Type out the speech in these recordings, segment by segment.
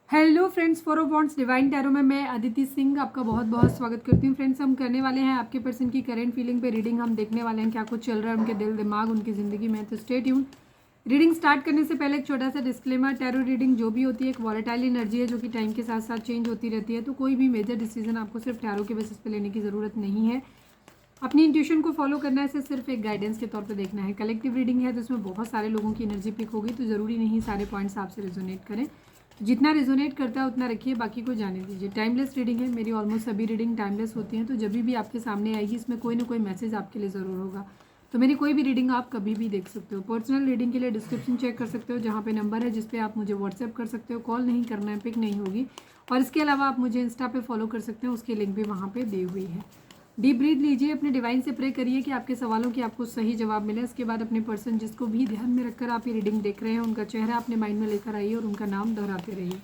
Hello friends, for bonds divine tarot में मैं अदिति सिंह आपका बहुत बहुत स्वागत करती हूँ। फ्रेंड्स, हम करने वाले हैं आपके पर्सन की करंट फीलिंग पे रीडिंग। हम देखने वाले हैं क्या कुछ चल रहा है उनके दिल दिमाग उनकी ज़िंदगी में। तो स्टे ट्यून। रीडिंग स्टार्ट करने से पहले एक छोटा सा डिस्क्लेमर, टैरो रीडिंग जो भी होती है एक वॉलेटाइल एनर्जी है जो कि टाइम के साथ साथ चेंज होती रहती है। तो कोई भी मेजर डिसीजन आपको सिर्फ टैरो के बेसिस पे लेने की ज़रूरत नहीं है। अपनी इंट्यूशन को फॉलो करना है, इसे सिर्फ एक गाइडेंस के तौर पे देखना है। कलेक्टिव रीडिंग है तो इसमें बहुत सारे लोगों की एनर्जी पिक होगी, तो ज़रूरी नहीं सारे पॉइंट्स आपसे रिजोनेट करें। तो जितना रिजोनेट करता है उतना रखिए, बाकी को जाने दीजिए। टाइमलेस रीडिंग है, मेरी ऑलमोस्ट सभी रीडिंग टाइमलेस होती हैं। तो जब भी आपके सामने आएगी इसमें कोई ना कोई मैसेज आपके लिए ज़रूर होगा। तो मेरी कोई भी रीडिंग आप कभी भी देख सकते हो। पर्सनल रीडिंग के लिए डिस्क्रिप्शन चेक कर सकते हो, जहाँ पे नंबर है जिस पे आप मुझे व्हाट्सएप कर सकते हो। कॉल नहीं करना है, पिक नहीं होगी। और इसके अलावा आप मुझे इंस्टा पे फॉलो कर सकते हो, उसकी लिंक भी वहाँ पे दी हुई है। डीप ब्रीथ लीजिए, अपने डिवाइन से प्रे करिए कि आपके सवालों की आपको सही जवाब मिले। इसके बाद अपने पर्सन जिसको भी ध्यान में रखकर आप ये रीडिंग देख रहे हैं उनका चेहरा अपने माइंड में लेकर आइए और उनका नाम दोहराते रहिए।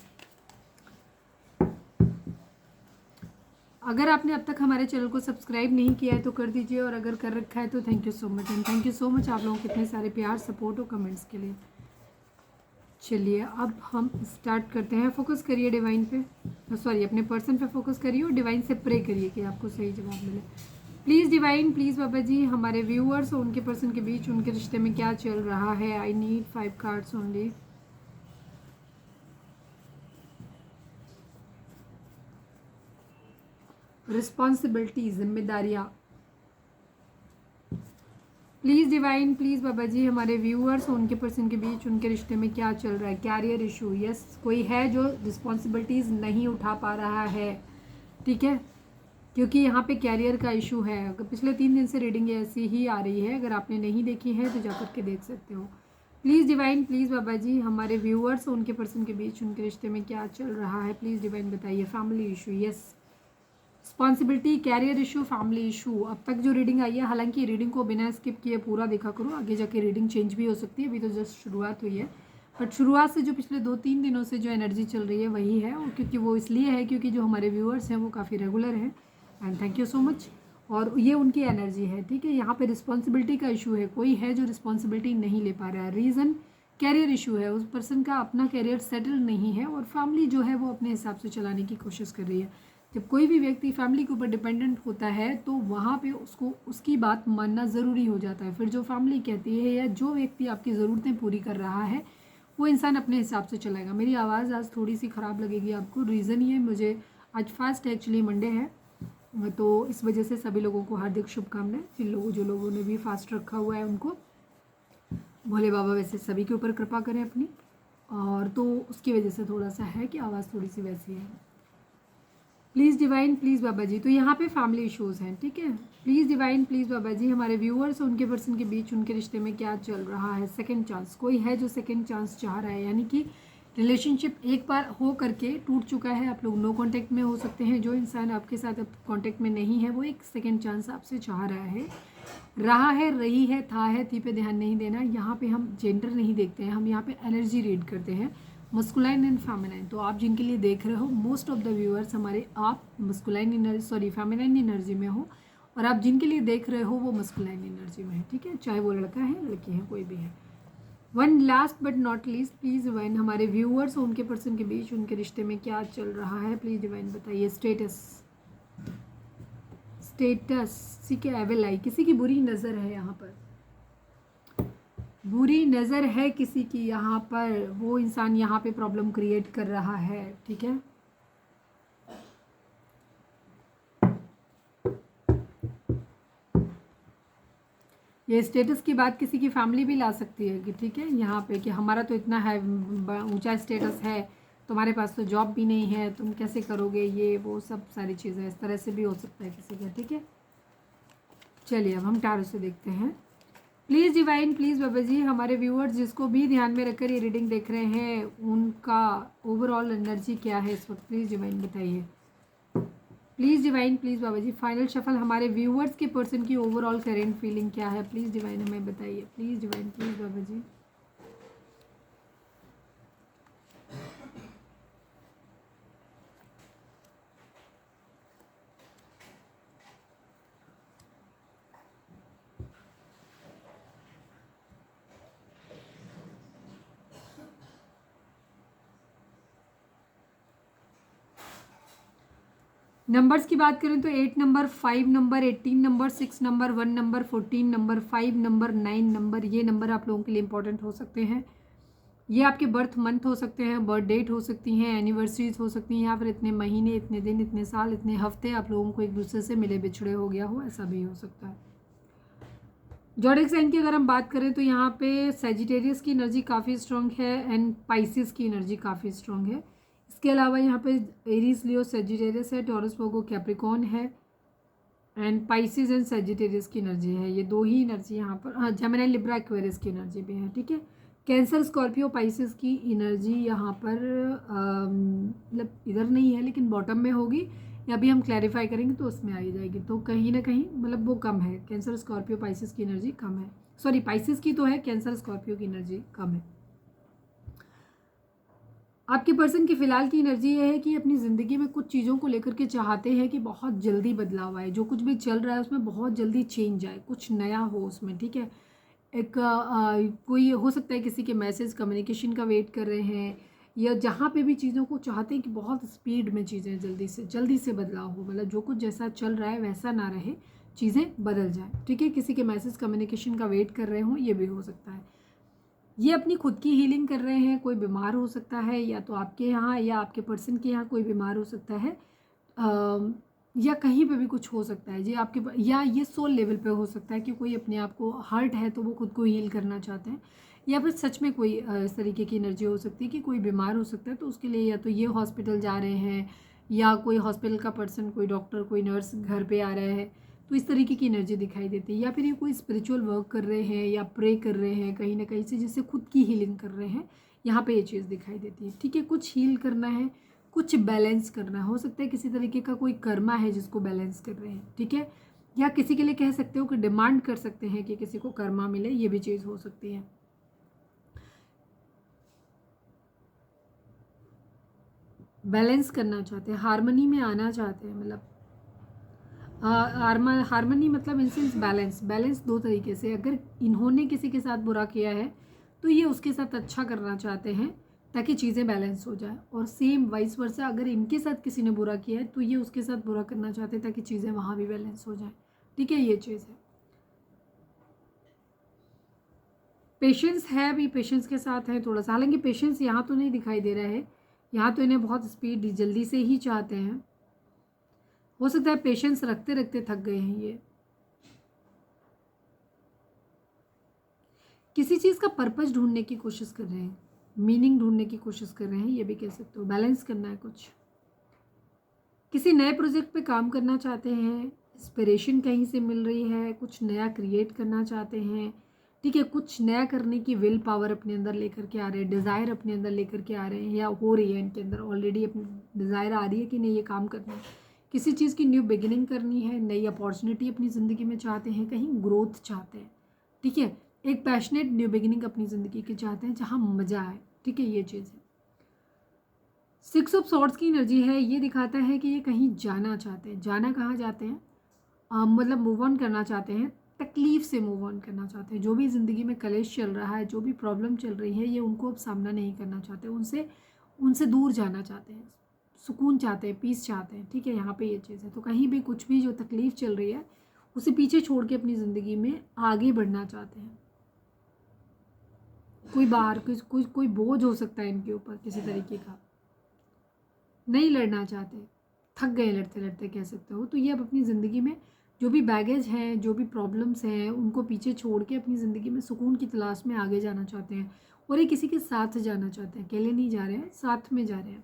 अगर आपने अब तक हमारे चैनल को सब्सक्राइब नहीं किया है तो कर दीजिए, और अगर कर रखा है तो thank you so much. And thank you so much आप लोगों के इतने सारे प्यार, सपोर्ट और कमेंट्स के लिए। चलिए अब हम स्टार्ट करते हैं। फोकस करिए डिवाइन पे, सॉरी अपने पर्सन पे फोकस करिए और डिवाइन से प्रे करिए कि आपको सही जवाब मिले। प्लीज़ डिवाइन, प्लीज़ बाबा जी, हमारे व्यूअर्स और उनके पर्सन के बीच उनके रिश्ते में क्या चल रहा है। I need 5 cards only. Responsibility, जिम्मेदारियाँ। प्लीज़ डिवाइन, प्लीज़ बाबा जी, हमारे व्यूअर्स और उनके पर्सन के बीच उनके रिश्ते में क्या चल रहा है। कैरियर इशू, यस, कोई है जो रिस्पॉन्सिबिलिटीज़ नहीं उठा पा रहा है, ठीक है, क्योंकि यहाँ पे कैरियर का इशू है। अगर पिछले 3 दिन से रीडिंग ऐसी ही आ रही है, अगर आपने नहीं देखी है तो जाकर के देख सकते हो। प्लीज़ डिवाइन, प्लीज़ बाबा जी, हमारे व्यूअर्स और उनके पर्सन के बीच उनके रिश्ते में क्या चल रहा है। प्लीज़ डिवाइन बताइए। Family issue, yes, responsibility, career issue, family issue. अब तक जो रीडिंग आई है, हालांकि रीडिंग को बिना स्किप किए पूरा देखा करो, आगे जाके रीडिंग चेंज भी हो सकती है। अभी तो जस्ट शुरुआत हुई है, बट शुरुआत से जो पिछले 2-3 दिनों से जो एनर्जी चल रही है वही है। और क्योंकि वो इसलिए है क्योंकि जो हमारे व्यूअर्स हैं वो काफ़ी रेगुलर हैं, and thank you so much. और ये उनकी एनर्जी है, ठीक है। यहाँ पे रिस्पॉन्सिबिलिटी का इशू है, कोई है जो रिस्पॉन्सिबिलिटी नहीं ले पा रहा है। रीज़न कैरियर इशू है, उस पर्सन का अपना कैरियर सेटल नहीं है, और फैमिली जो है वो अपने हिसाब से चलाने की कोशिश कर रही है। जब कोई भी व्यक्ति फैमिली के ऊपर डिपेंडेंट होता है तो वहाँ पे उसको उसकी बात मानना ज़रूरी हो जाता है। फिर जो फैमिली कहती है या जो व्यक्ति आपकी ज़रूरतें पूरी कर रहा है वो इंसान अपने हिसाब से चलाएगा। मेरी आवाज़ आज थोड़ी सी ख़राब लगेगी आपको, रीज़न ये, मुझे आज फास्ट है, एक्चुअली मंडे है, तो इस वजह से सभी लोगों को हार्दिक शुभकामनाएं। जो लोगों ने भी फास्ट रखा हुआ है उनको भोले बाबा वैसे सभी के ऊपर कृपा करें अपनी, और तो उसकी वजह से थोड़ा सा है कि आवाज़ थोड़ी सी वैसी है। प्लीज़ डिवाइन, प्लीज़ बाबा जी, तो यहाँ पे फैमिली इश्यूज़ हैं, ठीक है। प्लीज़ डिवाइन, प्लीज़ बाबा जी, हमारे व्यूअर्स और उनके पर्सन के बीच उनके रिश्ते में क्या चल रहा है। सेकंड चांस, कोई है जो सेकंड चांस चाह रहा है, यानी कि रिलेशनशिप एक बार हो करके टूट चुका है, आप लोग नो कांटेक्ट में हो सकते हैं। जो इंसान आपके साथ अब कांटेक्ट में नहीं है वो एक सेकंड चांस आपसे चाह रहा है, रहा है, रही है, था है, थी पे ध्यान नहीं देना। यहाँ पे हम जेंडर नहीं देखते हैं, हम यहाँ पे एनर्जी रीड करते हैं, मस्कुलाइन एंड फेमिनाइन। तो आप जिनके लिए देख रहे हो, मोस्ट ऑफ द व्यूअर्स हमारे आप masculine energy, sorry feminine energy में हो, और आप जिनके लिए देख रहे हो वो मस्कुलाइन एनर्जी में है, ठीक है, चाहे वो लड़का है लड़की है कोई भी है। One last but not least, please divine, हमारे व्यूअर्स और उनके पर्सन के बीच उनके रिश्ते में क्या चल रहा है। प्लीज़ डिवाइन बताइए। स्टेटस, स्टेटस, ठीक है, एविल आई, किसी की बुरी नज़र है यहाँ पर, बुरी नज़र है किसी की यहाँ पर, वो इंसान यहाँ पे प्रॉब्लम क्रिएट कर रहा है, ठीक है। ये स्टेटस की बात किसी की फैमिली भी ला सकती है कि ठीक है यहाँ पे कि हमारा तो इतना है, ऊंचा स्टेटस है, तुम्हारे पास तो जॉब भी नहीं है, तुम कैसे करोगे, ये वो सब सारी चीज़ें इस तरह से भी हो सकता है किसी का, ठीक है। चलिए अब हम टैरो से देखते हैं। प्लीज़ डिवाइन, प्लीज़ बाबा जी, हमारे व्यूअर्स जिसको भी ध्यान में रखकर ये रीडिंग देख रहे हैं उनका ओवरऑल एनर्जी क्या है इस वक्त। प्लीज़ डिवाइन बताइए। Please divine, please Baba ji, final shuffle, हमारे व्यूअर्स के पर्सन की ओवरऑल करेंट फीलिंग क्या है। प्लीज़ डिवाइन हमें बताइए। प्लीज़ डिवाइन, प्लीज़ बाबा जी। नंबर्स की बात करें तो 8 number, 5 number, 18 number, 6 number, 1 number, 14 number, 5 number, 9 number, ये नंबर आप लोगों के लिए इंपॉर्टेंट हो सकते हैं। ये आपके बर्थ मंथ हो सकते हैं, बर्थ डेट हो सकती हैं, एनिवर्सरीज हो सकती हैं, या फिर इतने महीने, इतने दिन, इतने साल, इतने हफ्ते आप लोगों को एक दूसरे से मिले बिछड़े हो गया हो, ऐसा भी हो सकता है। ज़ोडिएक साइन की अगर हम बात करें तो यहाँ पे सैजिटेरियस की एनर्जी काफ़ी स्ट्रॉन्ग है एंड पाइसिस की एनर्जी काफ़ी स्ट्रॉन्ग है। इसके अलावा यहाँ पे एरीज, लियो, सैजिटेरियस है, टॉरस, वर्गो, कैप्रिकॉर्न है एंड पाइसिस एंड सैजिटेरियस की एनर्जी है। ये दो ही एनर्जी यहाँ पर, हाँ, जेमिनी, लिब्रा, एक्वेरियस की एनर्जी भी है, ठीक है। कैंसर, स्कॉर्पियो, पाइसिस की एनर्जी यहाँ पर मतलब इधर नहीं है लेकिन बॉटम में होगी, या अभी हम क्लैरिफाई करेंगे तो उसमें आ ही जाएगी, तो कहीं ना कहीं मतलब वो कम है। कैंसर, स्कॉर्पियो, पाइसिस की एनर्जी कम है, सॉरी पाइसिस की तो है, कैंसर, स्कॉर्पियो की एनर्जी कम है। आपके पर्सन की फ़िलहाल की एनर्जी ये है कि अपनी ज़िंदगी में कुछ चीज़ों को लेकर के चाहते हैं कि बहुत जल्दी बदलाव आए, जो कुछ भी चल रहा है उसमें बहुत जल्दी चेंज आए, कुछ नया हो उसमें, ठीक है। एक कोई हो सकता है किसी के मैसेज, कम्युनिकेशन का वेट कर रहे हैं, या जहाँ पे भी चीज़ों को चाहते हैं कि बहुत स्पीड में चीज़ें जल्दी से बदलाव हो, मतलब जो कुछ जैसा चल रहा है वैसा ना रहे, चीज़ें बदल जाए, ठीक है। किसी के मैसेज, कम्युनिकेशन का वेट कर रहे हों, ये भी हो सकता है। ये अपनी खुद की हीलिंग कर रहे हैं, कोई बीमार हो सकता है, या तो आपके यहाँ या आपके पर्सन के यहाँ कोई बीमार हो सकता है, या कहीं पे भी कुछ हो सकता है जी आपके, या ये सोल लेवल पे हो सकता है कि कोई अपने आप को हर्ट है तो वो खुद को हील करना चाहते हैं, या फिर सच में कोई इस तरीके की एनर्जी हो सकती है कि कोई बीमार हो सकता है, तो उसके लिए या तो ये हॉस्पिटल जा रहे हैं, या कोई हॉस्पिटल का पर्सन, कोई डॉक्टर, कोई नर्स घर पे आ रहे हैं, तो इस तरीके की एनर्जी दिखाई देती है। या फिर ये कोई स्पिरिचुअल वर्क कर रहे हैं या प्रे कर रहे हैं कहीं ना कहीं से, जिससे खुद की हीलिंग कर रहे हैं, यहाँ पे ये चीज़ दिखाई देती है, ठीक है। कुछ हील करना है, कुछ बैलेंस करना हो सकता है, किसी तरीके का कोई कर्मा है जिसको बैलेंस कर रहे हैं, ठीक है। या किसी के लिए कह सकते हो कि डिमांड कर सकते हैं कि किसी को कर्मा मिले, ये भी चीज़ हो सकती है। बैलेंस करना चाहते हैं, हार्मनी में आना चाहते हैं, मतलब हार्मनी मतलब इन सेंस बैलेंस। बैलेंस दो तरीके से, अगर इन्होंने किसी के साथ बुरा किया है तो ये उसके साथ अच्छा करना चाहते हैं ताकि चीज़ें बैलेंस हो जाए, और सेम वाइस वर्सा अगर इनके साथ किसी ने बुरा किया है तो ये उसके साथ बुरा करना चाहते हैं ताकि चीज़ें वहाँ भी बैलेंस हो जाए, ठीक है। ये चीज़ है। पेशेंस है, अभी पेशेंस के साथ है थोड़ा सा, हालांकि पेशेंस यहाँ तो नहीं दिखाई दे रहा है, यहाँ तो इन्हें बहुत स्पीड जल्दी से ही चाहते हैं। हो सकता है पेशेंस रखते रखते थक गए हैं ये, किसी चीज़ का पर्पस ढूंढने की कोशिश कर रहे हैं, मीनिंग ढूंढने की कोशिश कर रहे हैं, ये भी कह सकते हो। बैलेंस करना है, कुछ किसी नए प्रोजेक्ट पे काम करना चाहते हैं, इंस्पिरेशन कहीं से मिल रही है, कुछ नया क्रिएट करना चाहते हैं, ठीक है। कुछ नया करने की विल पावर अपने अंदर लेकर के आ रहे हैं, डिज़ायर अपने अंदर लेकर के आ रहे हैं, या हो रही है इनके अंदर ऑलरेडी अपनी डिज़ायर आ रही है कि नहीं ये काम करना है, किसी चीज़ की न्यू बिगिनिंग करनी है, नई अपॉर्चुनिटी अपनी ज़िंदगी में चाहते हैं, कहीं ग्रोथ चाहते हैं, ठीक है। एक पैशनेट न्यू बिगिनिंग अपनी ज़िंदगी की चाहते हैं जहाँ मज़ा आए, ठीक है। ये चीज़ है। 6 ऑफ सॉर्ड्स की एनर्जी है, ये दिखाता है कि ये कहीं जाना चाहते हैं। जाना कहाँ चाहते हैं, मतलब मूव ऑन करना चाहते हैं, तकलीफ से मूव ऑन करना चाहते हैं। जो भी ज़िंदगी में कलेश चल रहा है, जो भी प्रॉब्लम चल रही है, ये उनको अब सामना नहीं करना चाहते, उनसे उनसे दूर जाना चाहते हैं, सुकून चाहते हैं, पीस चाहते हैं, ठीक है। यहाँ पे ये चीज़ है, तो कहीं भी कुछ भी जो तकलीफ चल रही है उसे पीछे छोड़ के अपनी ज़िंदगी में आगे बढ़ना चाहते हैं। कोई बाहर कोई बोझ हो सकता है इनके ऊपर किसी तरीके का, नहीं लड़ना चाहते, थक गए लड़ते लड़ते कह सकते हो। तो ये अब अपनी ज़िंदगी में जो भी बैगेज हैं, जो भी प्रॉब्लम्स हैं, उनको पीछे छोड़ के अपनी ज़िंदगी में सुकून की तलाश में आगे जाना चाहते हैं, और ये किसी के साथ जाना चाहते हैं, अकेले नहीं जा रहे हैं, साथ में जा रहे हैं।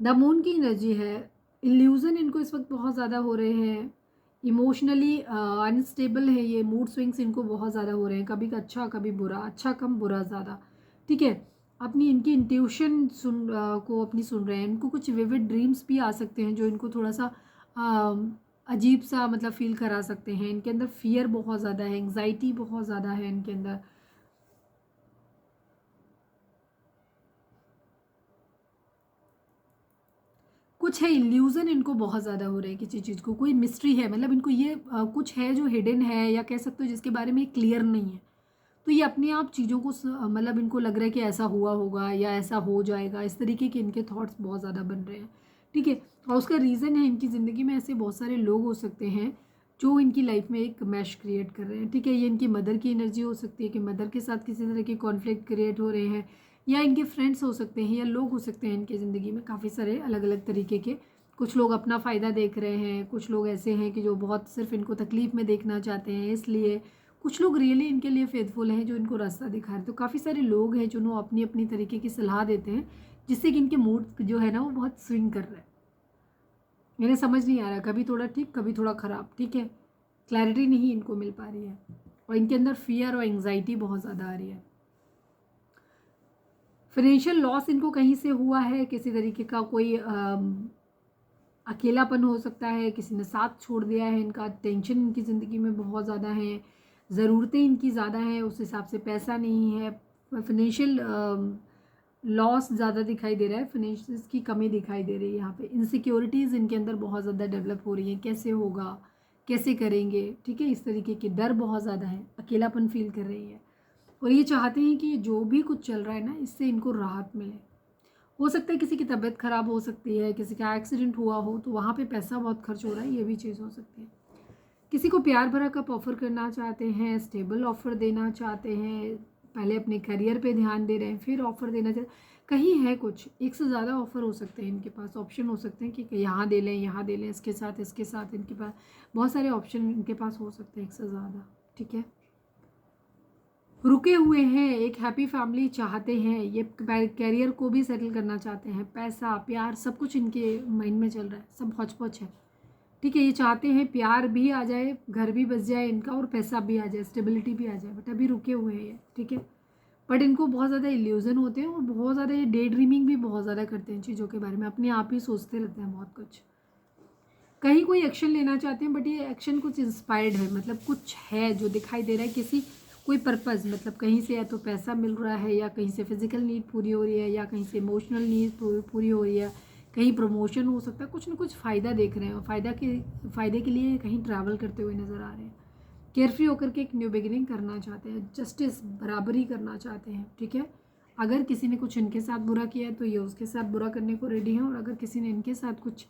द मून की एनर्जी है, इल्यूज़न इनको इस वक्त बहुत ज़्यादा हो रहे हैं, इमोशनली अनस्टेबल है ये, मूड स्विंग्स इनको बहुत ज़्यादा हो रहे हैं, कभी अच्छा कभी बुरा, अच्छा कम बुरा ज़्यादा, ठीक है। अपनी इनकी इंट्यूशन को अपनी सुन रहे हैं, इनको कुछ विविड ड्रीम्स भी आ सकते हैं जो इनको थोड़ा सा अजीब सा मतलब फील करा सकते हैं। इनके अंदर फियर बहुत ज़्यादा है, एंग्जाइटी बहुत ज़्यादा है इनके अंदर, कुछ है इल्यूज़न इनको बहुत ज़्यादा हो रहा है किसी चीज़ को, कोई मिस्ट्री है, मतलब इनको ये कुछ है जो हिडन है, या कह सकते हो जिसके बारे में क्लियर नहीं है, तो ये अपने आप चीज़ों को मतलब इनको लग रहा है कि ऐसा हुआ होगा या ऐसा हो जाएगा, इस तरीके के इनके थॉट्स बहुत ज़्यादा बन रहे हैं, ठीक है। और उसका रीज़न है इनकी ज़िंदगी में ऐसे बहुत सारे लोग हो सकते हैं जो इनकी लाइफ में एक मैश क्रिएट कर रहे हैं, ठीक है। ये इनकी मदर की एनर्जी हो सकती है कि मदर के साथ किसी तरह के कॉन्फ्लिक्ट क्रिएट हो रहे हैं, या इनके फ्रेंड्स हो सकते हैं, या लोग हो सकते हैं इनकी ज़िंदगी में काफ़ी सारे अलग अलग तरीके के। कुछ लोग अपना फ़ायदा देख रहे हैं, कुछ लोग ऐसे हैं कि जो बहुत सिर्फ इनको तकलीफ़ में देखना चाहते हैं, इसलिए कुछ लोग रियली इनके लिए फेथफुल हैं जो इनको रास्ता दिखा रहे हैं। तो काफ़ी सारे लोग हैं जो अपनी अपनी तरीके की सलाह देते हैं, जिससे कि इनके मूड जो है ना वो बहुत स्विंग कर रहे हैं। मेरे समझ नहीं आ रहा, कभी थोड़ा ठीक कभी थोड़ा ख़राब, ठीक है। क्लैरिटी नहीं इनको मिल पा रही है, और इनके अंदर फियर और एंग्जाइटी बहुत ज़्यादा आ रही है। फाइनेंशियल लॉस इनको कहीं से हुआ है, किसी तरीके का कोई अकेलापन हो सकता है, किसी ने साथ छोड़ दिया है इनका, टेंशन इनकी ज़िंदगी में बहुत ज़्यादा है, ज़रूरतें इनकी ज़्यादा हैं, उस हिसाब से पैसा नहीं है, फाइनेंशियल लॉस ज़्यादा दिखाई दे रहा है, फाइनेंशियल्स की कमी दिखाई दे रही है। यहाँ पे इनसिक्योरिटीज़ इनके अंदर बहुत ज़्यादा डेवलप हो रही हैं, कैसे होगा, कैसे करेंगे, ठीक है। इस तरीके के डर बहुत ज़्यादा है, अकेलापन फील कर रही है, और ये चाहते हैं कि जो भी कुछ चल रहा है ना इससे इनको राहत मिले। हो सकता है किसी की तबीयत ख़राब हो सकती है, किसी का एक्सीडेंट हुआ हो तो वहाँ पे पैसा बहुत खर्च हो रहा है, ये भी चीज़ हो सकती है। किसी को प्यार भरा कप ऑफ़र करना चाहते हैं, स्टेबल ऑफ़र देना चाहते हैं, पहले अपने करियर पे ध्यान दे रहे हैं, फिर ऑफ़र देना चाहते हैं, कहीं है कुछ, एक से ज़्यादा ऑफ़र हो सकते हैं इनके पास, ऑप्शन हो सकते हैं कि यहाँ दे लें, यहाँ दे लें, इसके साथ इनके पास बहुत सारे ऑप्शन इनके पास हो सकते हैं, एक से ज़्यादा, ठीक है। रुके हुए हैं, एक हैप्पी फैमिली चाहते हैं, ये कैरियर को भी सेटल करना चाहते हैं, पैसा प्यार सब कुछ इनके माइंड में चल रहा है, सब हौच पौच है, ठीक है। ये चाहते हैं प्यार भी आ जाए, घर भी बस जाए इनका, और पैसा भी आ जाए, स्टेबिलिटी भी आ जाए, बट अभी रुके हुए हैं ये, ठीक है। बट इनको बहुत ज़्यादा इल्यूजन होते हैं, और बहुत ज़्यादा ये डे ड्रीमिंग भी बहुत ज़्यादा करते हैं चीज़ों के बारे में, अपने आप ही सोचते रहते हैं बहुत कुछ। कहीं कोई एक्शन लेना चाहते हैं, बट ये एक्शन कुछ इंस्पायर्ड है, मतलब कुछ है जो दिखाई दे रहा है, किसी कोई पर्पज़, मतलब कहीं से या तो पैसा मिल रहा है, या कहीं से फिजिकल नीड पूरी हो रही है, या कहीं से इमोशनल नीड पूरी हो रही है, कहीं प्रमोशन हो सकता है, कुछ ना कुछ फ़ायदा देख रहे हैं, और फ़ायदे के लिए कहीं ट्रैवल करते हुए नज़र आ रहे हैं। केयरफ्री होकर के एक न्यू बिगिनिंग करना चाहते हैं, जस्टिस बराबरी करना चाहते हैं, ठीक है। अगर किसी ने कुछ इनके साथ बुरा किया है तो ये उसके साथ बुरा करने को रेडी हैं, और अगर किसी ने इनके साथ कुछ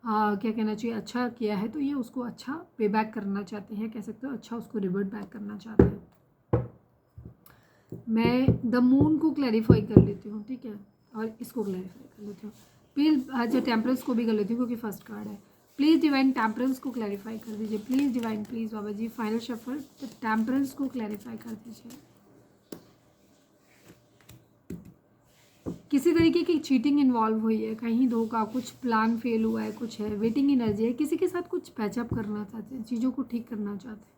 क्या कहना चाहिए अच्छा किया है तो ये उसको अच्छा पे बैक करना चाहते हैं, कह सकते हो अच्छा उसको रिवर्ट बैक करना चाहते हैं। मैं द मून को क्लैरिफाई कर लेती हूँ, ठीक है, और इसको क्लैरिफाई कर लेती हूँ। प्लीज़ अच्छा टेम्परेंस को भी कर लेती हूँ क्योंकि फर्स्ट कार्ड है। प्लीज़ डिवाइन टेम्परेंस को क्लैरिफाई कर दीजिए, please divine, please Baba ji, final shuffle temperance को क्लैरिफाई कर दीजिए। किसी तरीके की चीटिंग इन्वॉल्व हुई है, कहीं धोखा, कुछ प्लान फेल हुआ है, कुछ है, वेटिंग एनर्जी है, किसी के साथ कुछ पैचअप करना चाहते हैं, चीज़ों को ठीक करना चाहते हैं,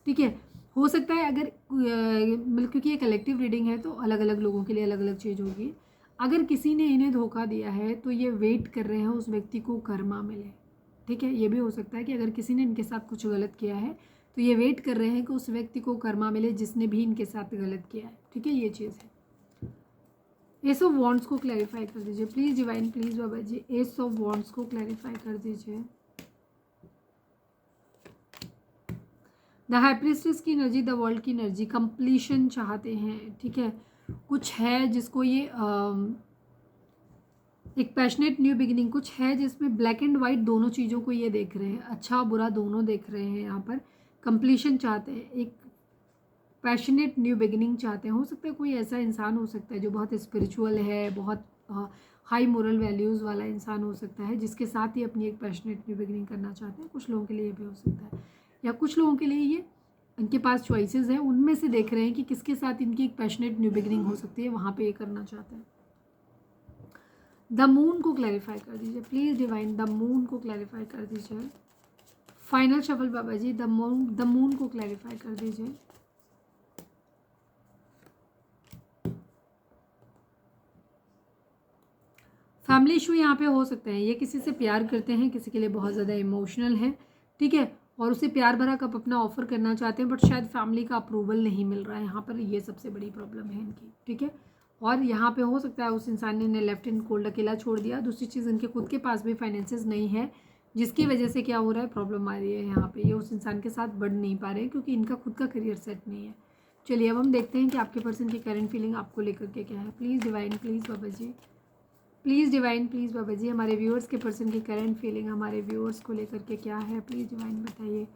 ठीक है। हो सकता है अगर मतलब क्योंकि ये कलेक्टिव रीडिंग है तो अलग अलग लोगों के लिए अलग अलग चीज़ होगी। अगर किसी ने इन्हें धोखा दिया है तो ये वेट कर रहे हैं उस व्यक्ति को कर्मा मिले, ठीक है। ये भी हो सकता है कि अगर किसी ने इनके साथ कुछ गलत किया है तो ये वेट कर रहे हैं कि उस व्यक्ति को कर्मा मिले जिसने भी इनके साथ गलत किया है, ठीक है, ये चीज़ है। एस ऑफ वॉन्ड्स को क्लैरिफाई कर दीजिए प्लीज़ डिवाइन, प्लीज़ बाबा जी, एस ऑफ वॉन्ड्स को क्लैरिफाई कर दीजिए। द हाई प्रिस्टेस की एनर्जी, द वर्ल्ड की एनर्जी, कंप्लीशन चाहते हैं, ठीक है। कुछ है जिसको ये एक पैशनेट न्यू बिगिनिंग, कुछ है जिसमें ब्लैक एंड वाइट दोनों चीज़ों को ये देख रहे हैं, अच्छा बुरा दोनों देख रहे हैं। यहाँ पर कंप्लीशन चाहते हैं, एक पैशनेट न्यू बिगिनिंग चाहते हैं। हो सकता है कोई ऐसा इंसान हो सकता है जो बहुत स्पिरिचुअल है, बहुत हाई मोरल वैल्यूज़ वाला इंसान हो सकता है, जिसके साथ ही अपनी एक पैशनेट न्यू बिगिनिंग करना चाहते हैं। कुछ लोगों के लिए ये भी हो सकता है, या कुछ लोगों के लिए ये इनके पास चॉइसेस हैं, उनमें से देख रहे हैं कि किसके साथ इनकी एक पैशनेट न्यू बिगिनिंग हो सकती है, वहाँ पे ये करना चाहते हैं। द मून को क्लैरिफाई कर दीजिए प्लीज़ डिवाइन, द मून को क्लैरिफाई कर दीजिए। फाइनल शफल बाबा जी, द मून को क्लैरिफाई कर दीजिए। फैमिली इशू यहाँ पे हो सकते हैं, ये किसी से प्यार करते हैं, किसी के लिए बहुत ज़्यादा इमोशनल है, ठीक है, और उसे प्यार भरा कप अपना ऑफर करना चाहते हैं, बट शायद फैमिली का अप्रूवल नहीं मिल रहा है यहाँ पर, ये सबसे बड़ी प्रॉब्लम है इनकी, ठीक है। और यहाँ पे हो सकता है उस इंसान ने इन्हें लेफ्ट एंड कोल्ड अकेला छोड़ दिया। दूसरी चीज़, इनके खुद के पास भी फाइनेंसेस नहीं है, जिसकी वजह से क्या हो रहा है, प्रॉब्लम आ रही है यहाँ पे, ये उस इंसान के साथ बढ़ नहीं पा रहे हैं क्योंकि इनका खुद का करियर सेट नहीं है। चलिए अब हम देखते हैं कि आपके पर्सन की करंट फीलिंग आपको लेकर के क्या है। Please divine, please Baba ji, please divine, please बाबा जी हमारे व्यूअर्स के पर्सन की करंट फीलिंग हमारे व्यूअर्स को लेकर के क्या है, प्लीज़ डिवाइन बताइए।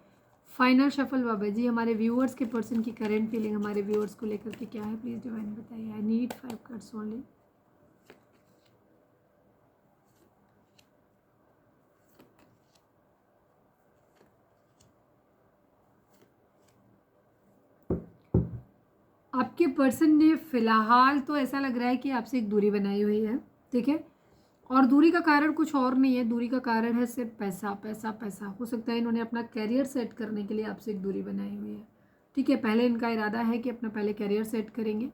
फाइनल शफल बाबा जी हमारे व्यूअर्स के पर्सन की करंट फीलिंग हमारे व्यूअर्स को लेकर के क्या है, प्लीज़ डिवाइन बताइए। I need 5 cards only. आपके पर्सन ने फिलहाल तो ऐसा लग रहा है कि आपसे एक दूरी बनाई हुई है, ठीक है। और दूरी का कारण कुछ और नहीं है, दूरी का कारण है सिर्फ पैसा पैसा पैसा। हो सकता है इन्होंने अपना कैरियर सेट करने के लिए आपसे एक दूरी बनाई हुई है, ठीक है। पहले इनका इरादा है कि अपना पहले कैरियर सेट करेंगे,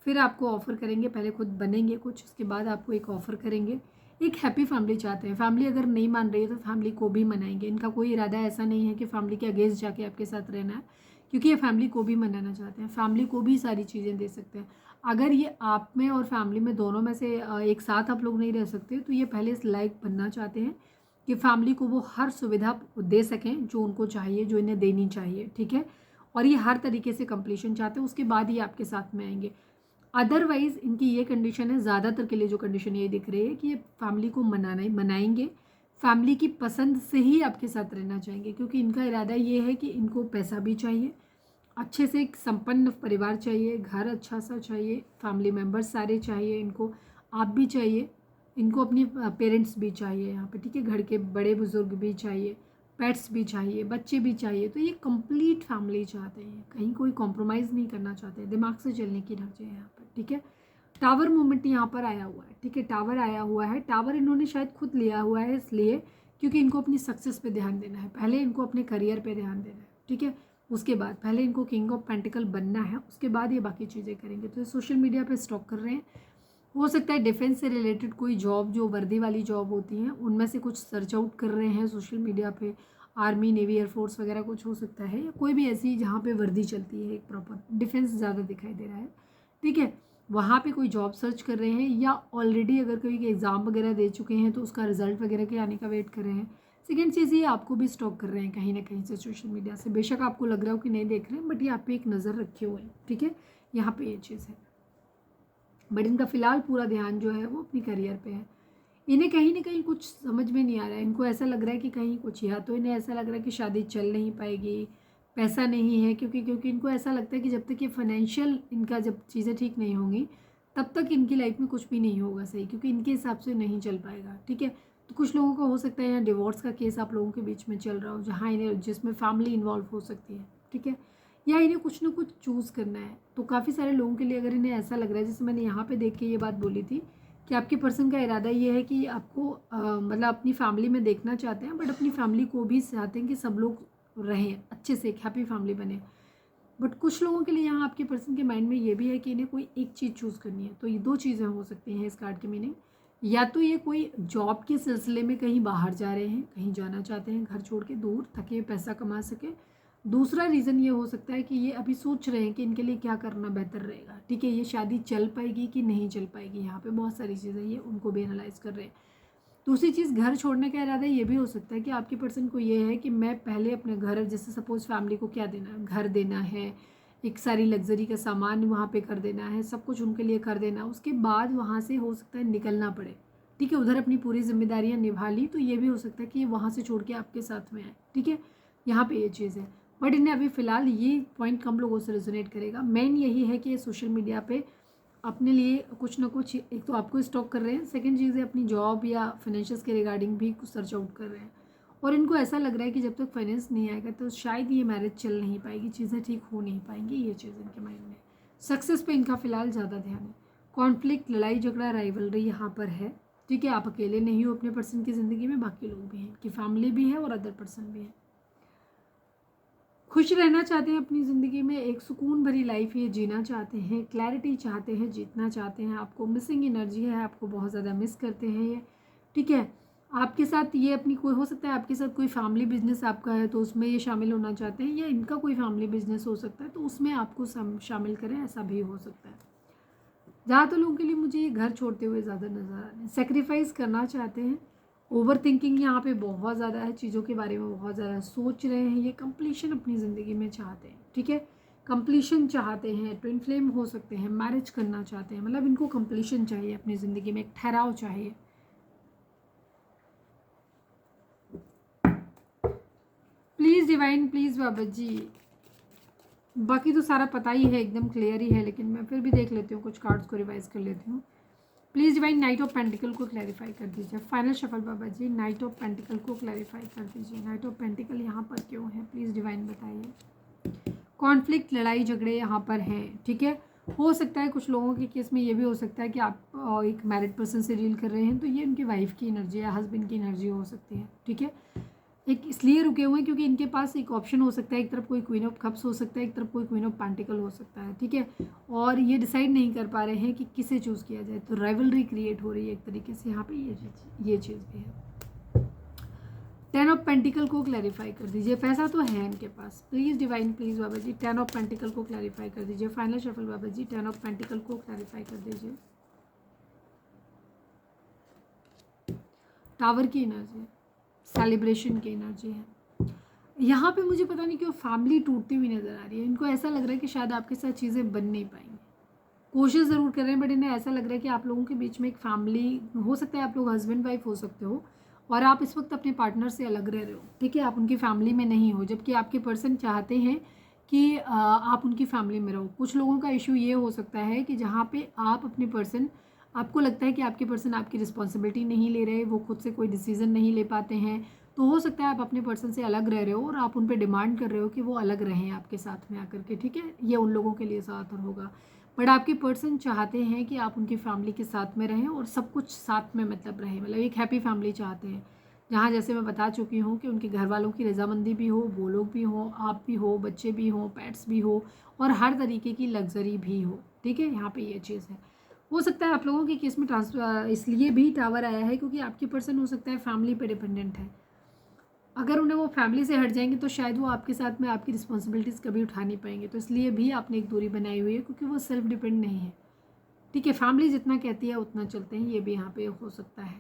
फिर आपको ऑफ़र करेंगे। पहले खुद बनेंगे कुछ, उसके बाद आपको एक ऑफ़र करेंगे। एक हैप्पी फैमिली चाहते हैं। फैमिली अगर नहीं मान रही है तो फैमिली को भी मनाएंगे। इनका कोई इरादा ऐसा नहीं है कि फैमिली के अगेंस्ट जाके आपके साथ रहना है, क्योंकि ये फैमिली को भी मनाना चाहते हैं। फैमिली को भी सारी चीज़ें दे सकते हैं। अगर ये आप में और फैमिली में दोनों में से एक साथ आप लोग नहीं रह सकते, तो ये पहले इस लायक बनना चाहते हैं कि फैमिली को वो हर सुविधा दे सकें जो उनको चाहिए, जो इन्हें देनी चाहिए, ठीक है। और ये हर तरीके से कंप्लीशन चाहते हैं, उसके बाद ही आपके साथ में आएंगे। अदरवाइज़ इनकी ये कंडीशन है, ज़्यादातर के लिए जो कंडीशन ये दिख रही है कि ये फैमिली को मनाएंगे, फैमिली की पसंद से ही आपके साथ रहना चाहेंगे, क्योंकि इनका इरादा ये है कि इनको पैसा भी चाहिए, अच्छे से एक संपन्न परिवार चाहिए, घर अच्छा सा चाहिए, फैमिली मेम्बर्स सारे चाहिए इनको, आप भी चाहिए, इनको अपनी पेरेंट्स भी चाहिए यहाँ पे, ठीक है। घर के बड़े बुजुर्ग भी चाहिए, पेट्स भी चाहिए, बच्चे भी चाहिए। तो ये कंप्लीट फैमिली चाहते हैं, कहीं कोई कॉम्प्रोमाइज़ नहीं करना चाहते, दिमाग से चलने की ढांचे हैं यहाँ पर, ठीक है। टावर मूवमेंट यहाँ पर आया हुआ है, ठीक है। टावर आया हुआ है। टावर इन्होंने शायद खुद लिया हुआ है इसलिए क्योंकि इनको अपनी सक्सेस पे ध्यान देना है। पहले इनको अपने करियर पे ध्यान देना है, ठीक है। उसके बाद पहले इनको किंग ऑफ पेंटिकल बनना है, उसके बाद ये बाकी चीज़ें करेंगे। तो ये सोशल मीडिया पे स्टॉक कर रहे हैं। हो सकता है डिफेंस से रिलेटेड कोई जॉब, जो वर्दी वाली जॉब होती हैं, उनमें से कुछ सर्च आउट कर रहे हैं सोशल मीडिया पे। आर्मी, नेवी, एयरफोर्स वगैरह कुछ हो सकता है, या कोई भी ऐसी जहाँ पे वर्दी चलती है, एक प्रॉपर डिफेंस ज़्यादा दिखाई दे रहा है, ठीक है। वहाँ पे कोई जॉब सर्च कर रहे हैं, या ऑलरेडी अगर कोई एग्ज़ाम वगैरह दे चुके हैं तो उसका रिजल्ट वगैरह के आने का वेट कर रहे हैं। सेकेंड चीज़ ये आपको भी स्टॉक कर रहे हैं कहीं ना कहीं से सोशल मीडिया से। बेशक आपको लग रहा हो कि नहीं देख रहे हैं, बट ये आप पे एक नज़र रखे हुए हैं, ठीक है। यहाँ पे ये चीज़ है, बट इनका फ़िलहाल पूरा ध्यान जो है वो अपनी करियर पे है। इन्हें कहीं ना कहीं कुछ समझ में नहीं आ रहा है। इनको ऐसा लग रहा है कि कहीं कुछ, या तो इन्हें ऐसा लग रहा है कि शादी चल नहीं पाएगी, पैसा नहीं है, क्योंकि इनको ऐसा लगता है कि जब तक ये फाइनेंशियल, इनका जब चीज़ें ठीक नहीं होंगी तब तक इनकी लाइफ में कुछ भी नहीं होगा सही, क्योंकि इनके हिसाब से नहीं चल पाएगा, ठीक है। तो कुछ लोगों का हो सकता है यहाँ डिवोर्स का केस आप लोगों के बीच में चल रहा हो, जहाँ इन्हें, जिसमें फैमिली इन्वॉल्व हो सकती है, ठीक है। या इन्हें कुछ ना कुछ चूज़ करना है। तो काफ़ी सारे लोगों के लिए अगर इन्हें ऐसा लग रहा है, जैसे मैंने यहाँ पे देख के ये बात बोली थी कि आपके पर्सन का इरादा ये है कि आपको मतलब अपनी फैमिली में देखना चाहते हैं, बट अपनी फैमिली को भी चाहते हैं कि सब लोग रहें अच्छे से, एक हैप्पी फैमिली बने। बट कुछ लोगों के लिए यहाँ आपके पर्सन के माइंड में ये भी है कि इन्हें कोई एक चीज़ चूज़ करनी है। तो ये दो चीज़ें हो सकती हैं इस कार्ड की मीनिंग। या तो ये कोई जॉब के सिलसिले में कहीं बाहर जा रहे हैं, कहीं जाना चाहते हैं घर छोड़ के दूर, ताकि पैसा कमा सके। दूसरा रीज़न ये हो सकता है कि ये अभी सोच रहे हैं कि इनके लिए क्या करना बेहतर रहेगा, ठीक है। ये शादी चल पाएगी कि नहीं चल पाएगी, यहाँ पे बहुत सारी चीज़ें ये उनको भी एनालाइज कर रहे हैं। दूसरी चीज़, घर छोड़ने का इरादा ये भी हो सकता है कि आपके पर्सन को ये है कि मैं पहले अपने घर, जैसे सपोज़ फैमिली को क्या देना है, घर देना है, एक सारी लग्जरी का सामान वहाँ पे कर देना है, सब कुछ उनके लिए कर देना, उसके बाद वहाँ से हो सकता है निकलना पड़े, ठीक है। उधर अपनी पूरी जिम्मेदारियाँ निभा ली, तो ये भी हो सकता है कि वहाँ से छोड़ के आपके साथ में आए, ठीक है। यहाँ पे ये चीज़ है। बट इन्हें अभी फ़िलहाल ये पॉइंट कम लोगों से रेजोनेट करेगा। मेन यही है कि ये सोशल मीडिया पे अपने लिए कुछ ना कुछ, एक तो आपको स्टॉक कर रहे हैं, सेकंड चीज़ है अपनी जॉब या फाइनेंशियल्स के रिगार्डिंग भी कुछ सर्च आउट कर रहे हैं। और इनको ऐसा लग रहा है कि जब तक फाइनेंस नहीं आएगा तो शायद ये मैरिज चल नहीं पाएगी, चीज़ें ठीक हो नहीं पाएंगी, ये चीज़ इनके माइंड में। सक्सेस पे इनका फ़िलहाल ज़्यादा ध्यान है। कॉन्फ्लिक्ट, लड़ाई झगड़ा, राइवलरी यहाँ पर है, ठीक है। आप अकेले नहीं हो अपने पर्सन की ज़िंदगी में, बाकी लोग भी हैं, इनकी फैमिली भी है और अदर पर्सन भी है। खुश रहना चाहते हैं अपनी ज़िंदगी में, एक सुकून भरी लाइफ ये जीना चाहते हैं, क्लैरिटी चाहते हैं, जीतना चाहते हैं। आपको मिसिंग एनर्जी है, आपको बहुत ज़्यादा मिस करते हैं ये, ठीक है। आपके साथ ये अपनी, कोई हो सकता है आपके साथ कोई फैमिली बिजनेस आपका है तो उसमें ये शामिल होना चाहते हैं, या इनका कोई फैमिली बिजनेस हो सकता है तो उसमें आपको शामिल करें, ऐसा भी हो सकता है। ज़्यादातर लोगों के लिए मुझे ये घर छोड़ते हुए ज़्यादा नज़र आ रहे हैं। सेक्रीफाइस करना चाहते हैं, ओवर थिंकिंग यहाँ पे बहुत ज़्यादा है, चीज़ों के बारे में बहुत ज़्यादा सोच रहे हैं, ये कंप्लीशन अपनी ज़िंदगी में चाहते हैं, ठीक है। कंप्लीशन चाहते हैं, ट्विन फ्लेम हो सकते हैं, मैरिज करना चाहते हैं, मतलब इनको कंप्लीशन चाहिए अपनी ज़िंदगी में, एक ठहराव चाहिए। प्लीज़ डिवाइन, प्लीज़ बाबा जी। बाकी तो सारा पता ही है, एकदम क्लियर ही है, लेकिन मैं फिर भी देख लेती हूँ, कुछ कार्ड्स को रिवाइज कर लेती हूँ। Please divine knight of pentacle को क्लैरिफाई कर दीजिए। फाइनल शफल बाबा जी, नाइट ऑफ पेंटिकल को क्लैरिफाई कर दीजिए। नाइट ऑफ पेंटिकल यहाँ पर क्यों है, प्लीज़ डिवाइन बताइए। कॉन्फ्लिक्ट, लड़ाई झगड़े यहाँ पर हैं, ठीक है। हो सकता है कुछ लोगों के केस में ये भी हो सकता है कि आप एक मैरिड पर्सन से डील कर रहे हैं, तो ये उनकी वाइफ की एनर्जी या हस्बैंड की एनर्जी हो सकती है, ठीक है। एक इसलिए रुके हुए हैं क्योंकि इनके पास एक ऑप्शन हो सकता है, एक तरफ कोई क्वीन ऑफ कप्स हो सकता है, एक तरफ कोई क्वीन ऑफ पेंटिकल हो सकता है, ठीक है। और ये डिसाइड नहीं कर पा रहे हैं कि किसे चूज़ किया जाए, तो राइवलरी क्रिएट हो रही है एक तरीके से यहाँ पे, ये चीज़ भी है। 10 ऑफ पेंटिकल को क्लैरिफाई कर दीजिए। पैसा तो है इनके पास, please divine, please Baba ji 10 of pentacle को क्लैरिफाई कर दीजिए। Final shuffle Baba ji 10 of pentacle को क्लैरिफाई कर दीजिए। टावर की एनर्जी है, सेलिब्रेशन की एनर्जी है यहाँ पे। मुझे पता नहीं क्यों फैमिली टूटती हुई नज़र आ रही है। इनको ऐसा लग रहा है कि शायद आपके साथ चीज़ें बन नहीं पाएंगी, कोशिश ज़रूर कर रहे हैं, बट इन्हें ऐसा लग रहा है कि आप लोगों के बीच में एक फैमिली हो सकता है, आप लोग हस्बैंड वाइफ हो सकते हो, और आप इस वक्त अपने पार्टनर से अलग रह रहे हो, ठीक है। आप उनकी फैमिली में नहीं हो, जबकि आपके पर्सन चाहते हैं कि आप उनकी फैमिली में रहो। कुछ लोगों का इशू ये हो सकता है कि जहाँ पे आप अपने पर्सन, आपको लगता है कि आपके पर्सन आपकी रिस्पॉन्सिबिलिटी नहीं ले रहे, वो खुद से कोई डिसीजन नहीं ले पाते हैं, तो हो सकता है आप अपने पर्सन से अलग रह रहे हो और आप उन पर डिमांड कर रहे हो कि वो अलग रहें आपके साथ में आकर के, ठीक है। ये उन लोगों के लिए ज़्यादातर होगा, बट आपके पर्सन चाहते हैं कि आप उनकी फैमिली के साथ में रहें और सब कुछ साथ में मतलब रहे, मतलब एक हैप्पी फैमिली चाहते हैं, जहाँ जैसे मैं बता चुकी हूँ कि उनके घर वालों की रजामंदी भी हो, वो लोग भी हो, आप भी हो, बच्चे भी हो, पेट्स भी हो, और हर तरीके की लग्जरी भी हो, ठीक है। यहाँ पे ये चीज़ है। हो सकता है आप लोगों के केस में ट्रांसफर इसलिए भी टावर आया है क्योंकि आपके पर्सन हो सकता है फैमिली पे डिपेंडेंट है। अगर उन्हें वो फैमिली से हट जाएंगे तो शायद वो आपके साथ में आपकी रिस्पॉन्सिबिलिटीज़ कभी उठा नहीं पाएंगे, तो इसलिए भी आपने एक दूरी बनाई हुई है, क्योंकि वो सेल्फ डिपेंड नहीं है, ठीक है। फैमिली जितना कहती है उतना चलते हैं, ये भी यहाँ पे हो सकता है।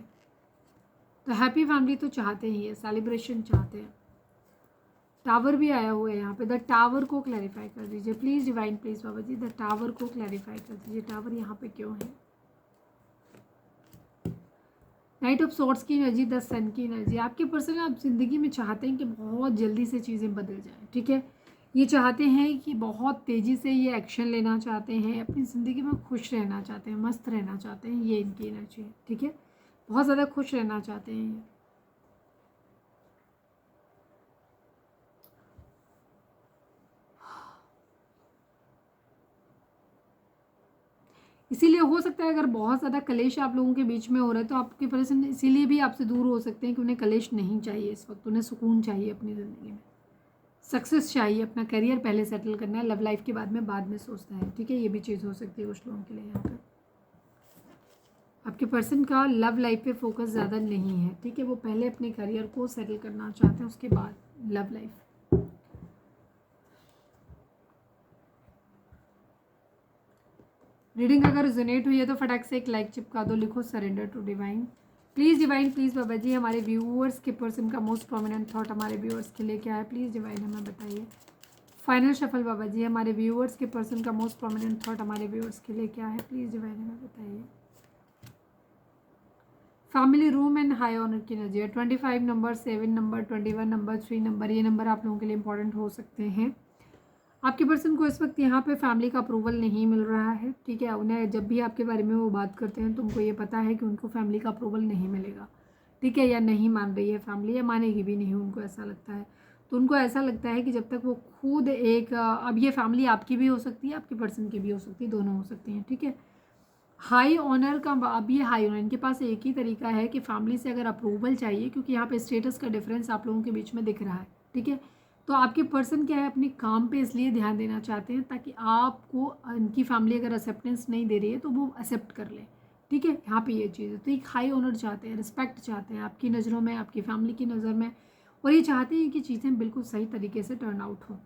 तो हैप्पी फैमिली तो चाहते ही है, सेलिब्रेशन चाहते हैं। टावर भी आया हुआ है यहाँ पे, द टावर को क्लैरिफाई कर दीजिए प्लीज़ डिवाइन, प्लीज़ बाबा जी द टावर को क्लैरिफाई कर दीजिए। टावर यहाँ पे क्यों है? नाइट ऑफ सॉर्ड्स की एनर्जी, द सन की एनर्जी। आपके पर्सन आप ज़िंदगी में चाहते हैं कि बहुत जल्दी से चीज़ें बदल जाएं, ठीक है। ये चाहते हैं कि बहुत तेज़ी से ये एक्शन लेना चाहते हैं, अपनी ज़िंदगी में खुश रहना चाहते हैं, मस्त रहना चाहते हैं, ये इनकी एनर्जी है, ठीक है। बहुत ज़्यादा खुश रहना चाहते हैं ये। इसीलिए हो सकता है अगर बहुत ज़्यादा कलेश आप लोगों के बीच में हो रहा है तो आपके पर्सन इसीलिए भी आपसे दूर हो सकते हैं कि उन्हें कलेश नहीं चाहिए इस वक्त, उन्हें सुकून चाहिए अपनी ज़िंदगी में, सक्सेस चाहिए, अपना करियर पहले सेटल करना है, लव लाइफ के बाद में सोचता है, ठीक है। ये भी चीज़ हो सकती है कुछ लोगों के लिए। यहाँ पर आपके पर्सन का लव लाइफ पे फोकस ज़्यादा नहीं है, ठीक है। वो पहले अपने करियर को सेटल करना चाहते हैं, उसके बाद लव लाइफ। रीडिंग अगर रिजोनेट हुई है तो फटाक से एक लाइक चिपका दो, लिखो surrender to divine. Please divine, please बाबा जी हमारे व्यूअर्स के पर्सन का मोस्ट प्रोमिनेंट थॉट हमारे व्यूअर्स के लिए क्या है, प्लीज़ डिवाइन हमें बताइए। फाइनल शफल बाबा जी हमारे व्यूअर्स के पर्सन का मोस्ट प्रोमिनेंट थॉट हमारे व्यूअर्स के लिए क्या है, प्लीज़ डिवाइन हमें बताइए। Family room and high honour की एनर्जी है। 25 नंबर, 7 नंबर, 21 नंबर, 3 नंबर, ये नंबर आप लोगों के लिए इंपॉर्टेंट हो सकते हैं। आपके पर्सन को इस वक्त यहाँ पे फैमिली का अप्रूवल नहीं मिल रहा है, ठीक है। उन्हें जब भी आपके बारे में वो बात करते हैं तो उनको ये पता है कि उनको फैमिली का अप्रूवल नहीं मिलेगा, ठीक है, या नहीं मान रही है फैमिली, या मानेगी भी नहीं, उनको ऐसा लगता है। तो उनको ऐसा लगता है कि जब तक वो खुद एक अब ये फैमिली आपकी भी हो सकती है, आपके पर्सन की भी हो सकती है, दोनों हो सकती हैं, ठीक है। हाई ऑनर का, अब ये हाई ऑनर इनके पास एक ही तरीका है कि फैमिली से अगर अप्रूवल चाहिए, क्योंकि यहाँ पे स्टेटस का डिफरेंस आप लोगों के बीच में दिख रहा है, ठीक है। तो आपके पर्सन क्या है, अपने काम पे इसलिए ध्यान देना चाहते हैं ताकि आपको इनकी फैमिली अगर एक्सेप्टेंस नहीं दे रही है तो वो एक्सेप्ट कर ले, ठीक है। यहाँ पे ये चीज़ है। तो एक हाई ऑनर चाहते हैं, रिस्पेक्ट चाहते हैं आपकी नज़रों में, आपकी फैमिली की नज़र में, और ये चाहते हैं कि चीज़ें बिल्कुल सही तरीके से टर्न आउट हो।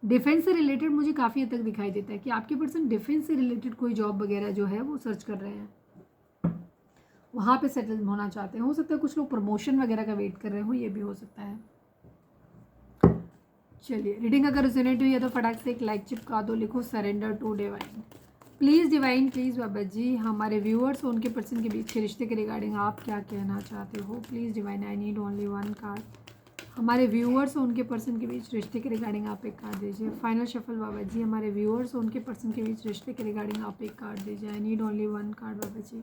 डिफेंस से रिलेटेड मुझे काफ़ी हद तक दिखाई देता है कि आपके पर्सन डिफेंस से रिलेटेड कोई जॉब वगैरह जो है वो सर्च कर रहे हैं, वहाँ पे सेटल होना चाहते हैं। हो सकता है कुछ लोग प्रमोशन वगैरह का वेट कर रहे हो, ये भी हो सकता है। चलिए, रीडिंग अगर रेजोनेट हुई है तो फटाक से एक लाइक चिपका दो, लिखो surrender to divine. Please divine, please बाबा जी, हमारे व्यूअर्स और उनके पर्सन के बीच के रिश्ते के रिगार्डिंग आप क्या कहना चाहते हो? Please divine, I need only one card. हमारे व्यूअर्स और उनके पर्सन के बीच रिश्ते के रिगार्डिंग आप एक कार्ड दीजिए। फाइनल शफल बाबा जी, हमारे व्यूअर्स और उनके पर्सन के बीच रिश्ते के रिगार्डिंग आप एक कार्ड दीजिए। I need only one card Baba ji.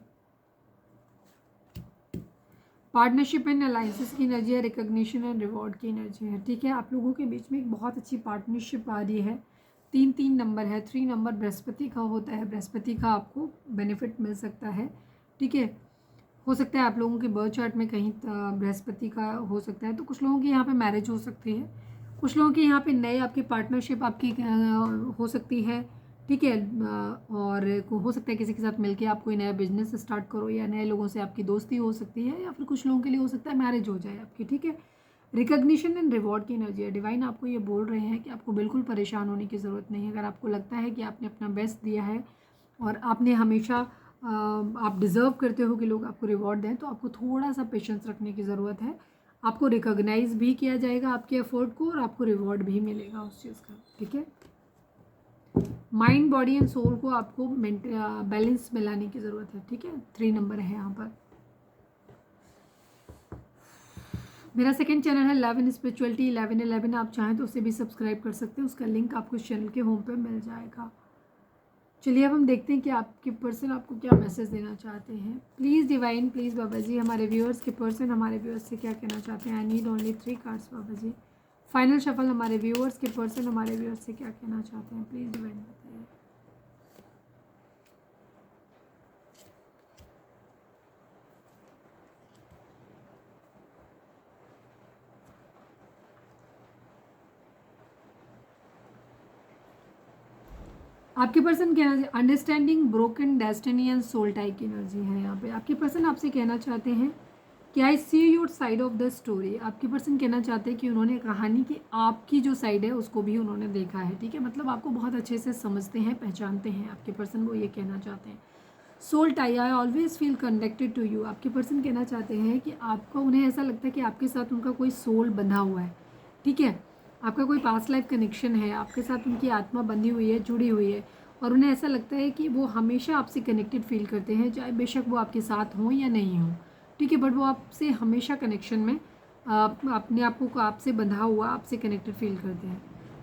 Partnership and alliances की एनर्जी है, रिकॉग्निशन एंड रिवॉर्ड की एनर्जी है। ठीक है, आप लोगों के बीच में एक बहुत अच्छी पार्टनरशिप आ रही है। 3 नंबर है, 3 नंबर बृहस्पति का होता है, बृहस्पति का आपको बेनिफिट मिल सकता है। ठीक है, हो सकता है आप लोगों के बर्थ चार्ट में कहीं बृहस्पति का हो सकता है, तो कुछ लोगों की यहाँ पे मैरिज हो सकती है, कुछ लोगों के यहाँ पे नए आपकी पार्टनरशिप आपकी हो सकती है। ठीक है, और हो सकता है किसी के साथ मिलके आप कोई नया बिजनेस स्टार्ट करो, या नए लोगों से आपकी दोस्ती हो सकती है, या फिर कुछ लोगों के लिए हो सकता है मैरिज हो जाए आपकी। ठीक है, रिकॉग्निशन एंड रिवॉर्ड की एनर्जी है। डिवाइन आपको ये बोल रहे हैं कि आपको बिल्कुल परेशान होने की ज़रूरत नहीं है। अगर आपको लगता है कि आपने अपना बेस्ट दिया है और आपने हमेशा आप डिज़र्व करते हो कि लोग आपको रिवॉर्ड दें, तो आपको थोड़ा सा पेशेंस रखने की ज़रूरत है। आपको रिकॉग्नाइज भी किया जाएगा आपके एफर्ट को, और आपको रिवॉर्ड भी मिलेगा उस चीज़ का। ठीक है, माइंड, बॉडी एंड सोल को आपको बैलेंस में लाने की ज़रूरत है। ठीक है, 3 नंबर है यहाँ पर। मेरा सेकंड चैनल है लव इन स्पिरिचुअलिटी 1111, आप चाहें तो उसे भी सब्सक्राइब कर सकते हैं, उसका लिंक आपको इस चैनल के होम पे मिल जाएगा। चलिए अब हम देखते हैं कि आपके पर्सन आपको क्या मैसेज देना चाहते हैं। प्लीज़ डिवाइन, प्लीज़ बाबा जी, हमारे व्यूअर्स के पर्सन हमारे व्यूअर्स से क्या कहना चाहते हैं। I need only 3 cards Baba ji. Final shuffle, हमारे व्यूअर्स के पर्सन हमारे व्यूअर्स से क्या कहना चाहते हैं, प्लीज़ डिवाइन बताइए। आपके पर्सन कहना, understanding broken destiny and soul type की एनर्जी है यहाँ पे। आपके पर्सन आपसे कहना चाहते हैं कि I see your side of the story. आपके पर्सन कहना चाहते हैं कि उन्होंने कहानी की आपकी जो साइड है उसको भी उन्होंने देखा है। ठीक है, मतलब आपको बहुत अच्छे से समझते हैं, पहचानते हैं आपके पर्सन, वो ये कहना चाहते हैं। Soul tie, I always feel connected to you. आपके पर्सन कहना चाहते हैं कि आपको, उन्हें ऐसा लगता है कि आपके साथ उनका कोई सोल बंधा हुआ है। ठीक है, आपका कोई पास्ट लाइफ कनेक्शन है, आपके साथ उनकी आत्मा बंधी हुई है, जुड़ी हुई है, और उन्हें ऐसा लगता है कि वो हमेशा आपसे कनेक्टेड फील करते हैं, चाहे बेशक वो आपके साथ हों या नहीं हों। ठीक है, बट वो आपसे हमेशा कनेक्शन में अपने आप को आपसे बंधा हुआ, आपसे कनेक्टेड फील करते हैं।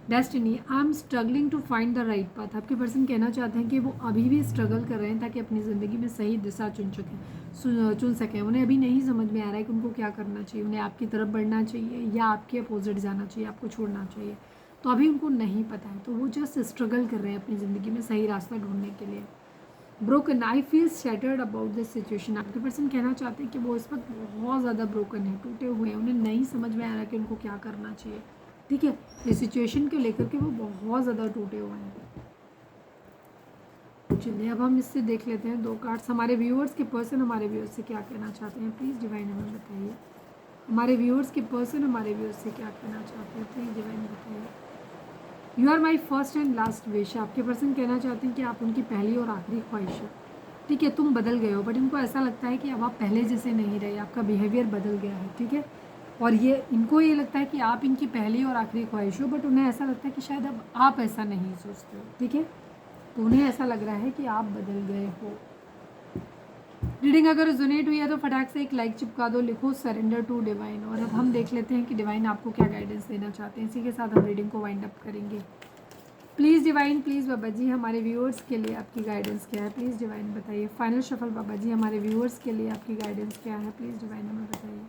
Destiny, I am struggling to find the right path. आपके पर्सन कहना चाहते हैं कि वो अभी भी स्ट्रगल कर रहे हैं ताकि अपनी ज़िंदगी में सही दिशा चुन सकें। उन्हें अभी नहीं समझ में आ रहा है कि उनको क्या करना चाहिए, उन्हें आपकी तरफ बढ़ना चाहिए या आपके अपोजिट जाना चाहिए, आपको छोड़ना चाहिए, तो अभी उनको नहीं पता है, तो वो जस्ट स्ट्रगल कर रहे हैं अपनी ज़िंदगी में सही रास्ता ढूंढने के लिए। Broken, I feel shattered about this situation. आपके पर्सन कहना चाहते हैं कि वो इस वक्त बहुत ज़्यादा ब्रोकन है, टूटे हुए हैं, उन्हें नहीं समझ में आ रहा कि उनको क्या करना चाहिए। ठीक है, इस सिचुएशन को लेकर के वो बहुत ज़्यादा टूटे हुए हैं। चलिए अब हम इससे देख लेते हैं 2 कार्ड्स। हमारे व्यूअर्स के पर्सन हमारे व्यूअर्स से क्या कहना चाहते हैं, प्लीज़ डिवाइन हमें बताइए। हमारे व्यूअर्स के पर्सन हमारे व्यूअर्स से क्या कहना चाहते हैं, प्लीज़ डिवाइन बताइए। You are my first and last wish. आपके पर्सन कहना चाहते हैं कि आप उनकी पहली और आखिरी ख्वाहिश हो। ठीक है, तुम बदल गए हो, बट इनको ऐसा लगता है कि अब आप पहले जैसे नहीं रहे, आपका बिहेवियर बदल गया है। ठीक है, और ये इनको ये लगता है कि आप इनकी पहली और आखिरी ख्वाहिश हो, बट उन्हें ऐसा लगता है कि शायद अब आप ऐसा नहीं सोचते हो। ठीक है, तो उन्हें ऐसा लग रहा है कि आप बदल गए हो। रीडिंग अगर रेजोनेट हुई है तो फटाक से एक लाइक चिपका दो, लिखो सरेंडर टू डिवाइन। और अब हम देख लेते हैं कि डिवाइन आपको क्या गाइडेंस देना चाहते हैं। इसी के साथ हम रीडिंग को वाइंड अप करेंगे। प्लीज़ डिवाइन, प्लीज़ बाबा जी, हमारे व्यूअर्स के लिए आपकी गाइडेंस क्या है, प्लीज़ डिवाइन बताइए। फाइनल शफल बाबा जी, हमारे व्यूअर्स के लिए आपकी गाइडेंस क्या है, प्लीज़ डिवाइन हमें बताइए।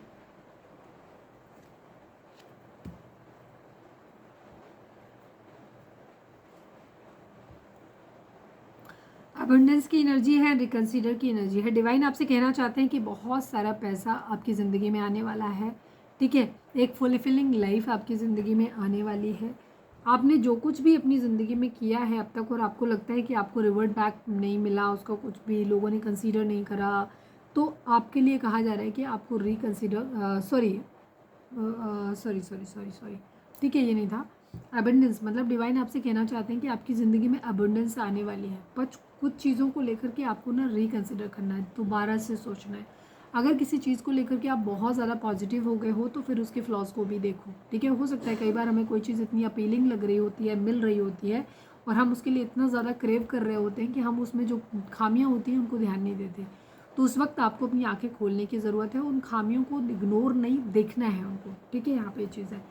अबंडेंस की एनर्जी है, रिकंसीडर की एनर्जी है। डिवाइन आपसे कहना चाहते हैं कि बहुत सारा पैसा आपकी ज़िंदगी में आने वाला है। ठीक है, एक फुलफिलिंग लाइफ आपकी ज़िंदगी में आने वाली है। आपने जो कुछ भी अपनी ज़िंदगी में किया है अब तक, और आपको लगता है कि आपको रिवर्ट बैक नहीं मिला, उसका कुछ भी लोगों ने कंसीडर नहीं करा, तो आपके लिए कहा जा रहा है कि आपको रिकंसीडर सॉरी, ठीक है, ये नहीं था। अबंडेंस मतलब डिवाइन आपसे कहना चाहते हैं कि आपकी ज़िंदगी में अबंडेंस आने वाली है, पर कुछ चीज़ों को लेकर के आपको ना रिकंसिडर करना है, दोबारा से सोचना है। अगर किसी चीज़ को लेकर के आप बहुत ज़्यादा पॉजिटिव हो गए हो तो फिर उसके फ्लॉज को भी देखो, ठीक है। हो सकता है कई बार हमें कोई चीज़ इतनी अपीलिंग लग रही होती है, मिल रही होती है, और हम उसके लिए इतना ज़्यादा क्रेव कर रहे होते हैं कि हम उसमें जो खामियां होती हैं उनको ध्यान नहीं देते। तो उस वक्त आपको अपनी आंखें खोलने की ज़रूरत है, उन खामियों को इग्नोर नहीं, देखना है उनको, ठीक है। यहाँ पे चीज़ है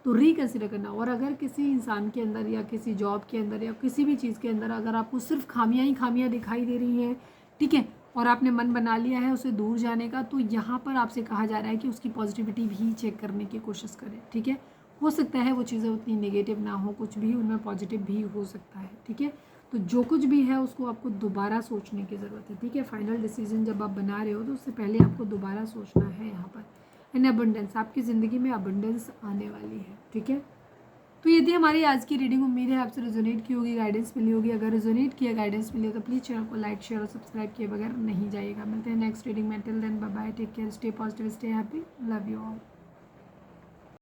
तो रिकन्सिडर करना। और अगर किसी इंसान के अंदर या किसी जॉब के अंदर या किसी भी चीज़ के अंदर अगर आपको सिर्फ खामियां ही खामियां दिखाई दे रही हैं, ठीक है, और आपने मन बना लिया है उसे दूर जाने का, तो यहाँ पर आपसे कहा जा रहा है कि उसकी पॉजिटिविटी भी चेक करने की कोशिश करें, ठीक है। हो सकता है वो चीज़ें उतनी नेगेटिव ना हो, कुछ भी उनमें पॉजिटिव भी हो सकता है, ठीक है। तो जो कुछ भी है उसको आपको दोबारा सोचने की ज़रूरत है, ठीक है। फाइनल डिसीजन जब आप बना रहे हो तो उससे पहले आपको दोबारा सोचना है यहाँ पर। एंड अबंडेंस, आपकी ज़िंदगी में अबंडेंस आने वाली है, ठीक है। तो ये थी हमारी आज की रीडिंग। उम्मीद है आपसे रेजोनेट की होगी, गाइडेंस मिली होगी। अगर रेजोनेट किया, गाइडेंस मिली तो प्लीज़ चैनल को लाइक, शेयर और सब्सक्राइब किए बगैर नहीं जाइएगा। मिलते हैं नेक्स्ट रीडिंग में। Till then bye bye, take care, stay positive, stay happy, love you all.